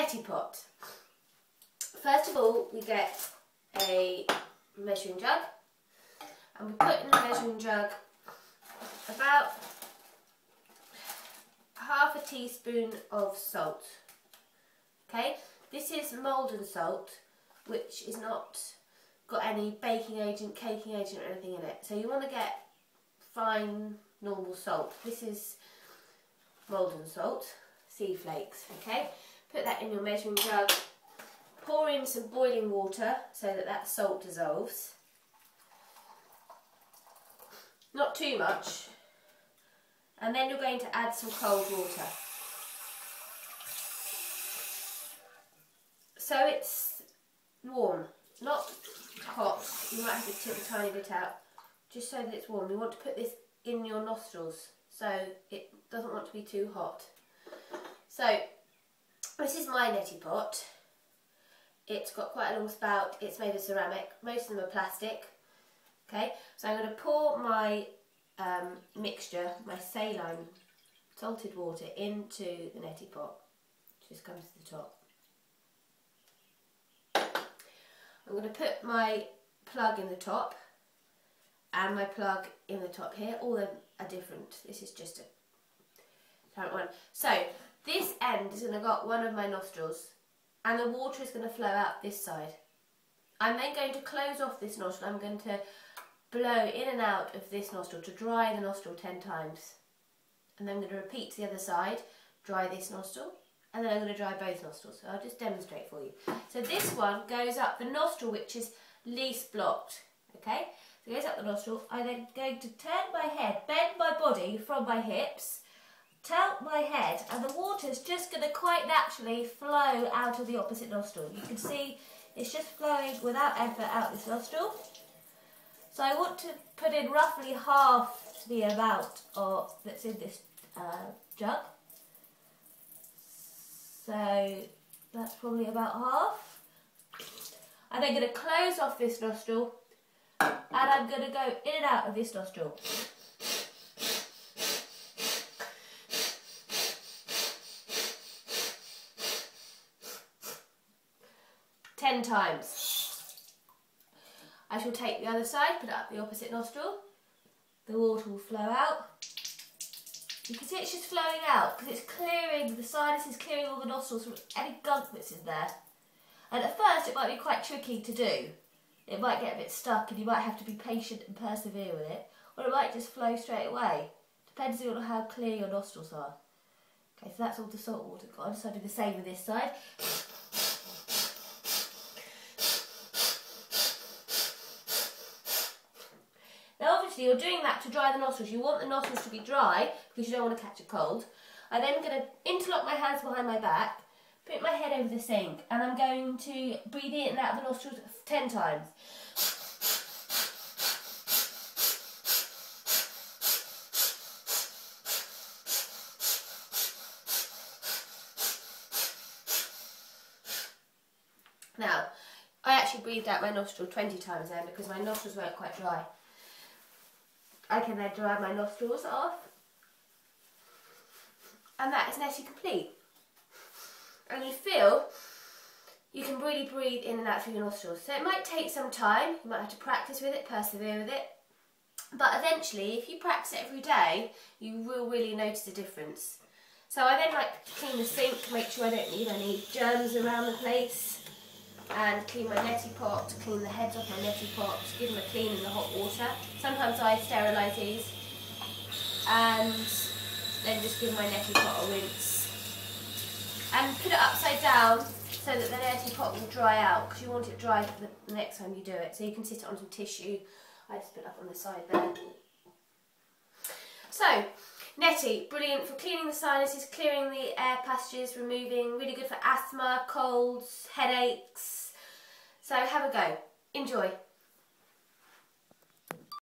neti pot. First of all, we get a measuring jug, and we put in the measuring jug about half a teaspoon of salt. Okay, this is Maldon salt, which is not got any baking agent, caking agent or anything in it. So you want to get fine normal salt. This is Maldon salt, sea flakes. Okay, put that in your measuring jug. Pour in some boiling water so that that salt dissolves. Not too much. And then you're going to add some cold water. So it's warm, not hot. You might have to tip a tiny bit out, just so that it's warm. You want to put this in your nostrils, so it doesn't want to be too hot. So this is my neti pot. It's got quite a long spout. It's made of ceramic. Most of them are plastic. Okay, so I'm going to pour my mixture, my saline salted water, into the neti pot. Just comes to the top. I'm going to put my plug in the top and my plug in the top here. All of them are different. This is just a current one. So this end is going to go up one of my nostrils, and the water is going to flow out this side. I'm then going to close off this nostril. I'm going to blow in and out of this nostril to dry the nostril 10 times. And then I'm going to repeat to the other side, dry this nostril, and then I'm going to dry both nostrils. So I'll just demonstrate for you. So this one goes up the nostril which is least blocked. Okay, so it goes up the nostril. I'm then going to turn my head, bend my body from my hips, tilt my head, and the water is just going to quite naturally flow out of the opposite nostril. You can see it's just flowing without effort out this nostril. So I want to put in roughly half the amount that's in this jug. So that's probably about half. I'm then going to close off this nostril, and I'm going to go in and out of this nostril. Ten times. I shall take the other side, put it up the opposite nostril. The water will flow out. You can see it's just flowing out because it's clearing, the sinus is clearing all the nostrils from any gunk that's in there. And at first it might be quite tricky to do. It might get a bit stuck and you might have to be patient and persevere with it. Or it might just flow straight away, depending on how clear your nostrils are. Okay, so that's all the salt water gone, so I'll do the same with this side. You're doing that to dry the nostrils. You want the nostrils to be dry because you don't want to catch a cold. I'm then going to interlock my hands behind my back, put my head over the sink, and I'm going to breathe in and out of the nostrils 10 times. Now, I actually breathed out my nostril 20 times then because my nostrils weren't quite dry. I can then dry my nostrils off, and that is neti complete. And you feel you can really breathe in and out through your nostrils. So it might take some time, you might have to practice with it, persevere with it, but eventually if you practice it every day you will really notice a difference. So I then like to clean the sink, make sure I don't need any germs around the place, and clean my neti pot, clean the heads off my neti pot, give them a clean in the hot water. Sometimes I sterilise these, and then just give my neti pot a rinse. And put it upside down so that the neti pot will dry out, because you want it dry for the next time you do it. So you can sit it on some tissue. I just put it up on the side there. So, neti, brilliant for cleaning the sinuses, clearing the air passages, removing, really good for asthma, colds, headaches. So have a go. Enjoy.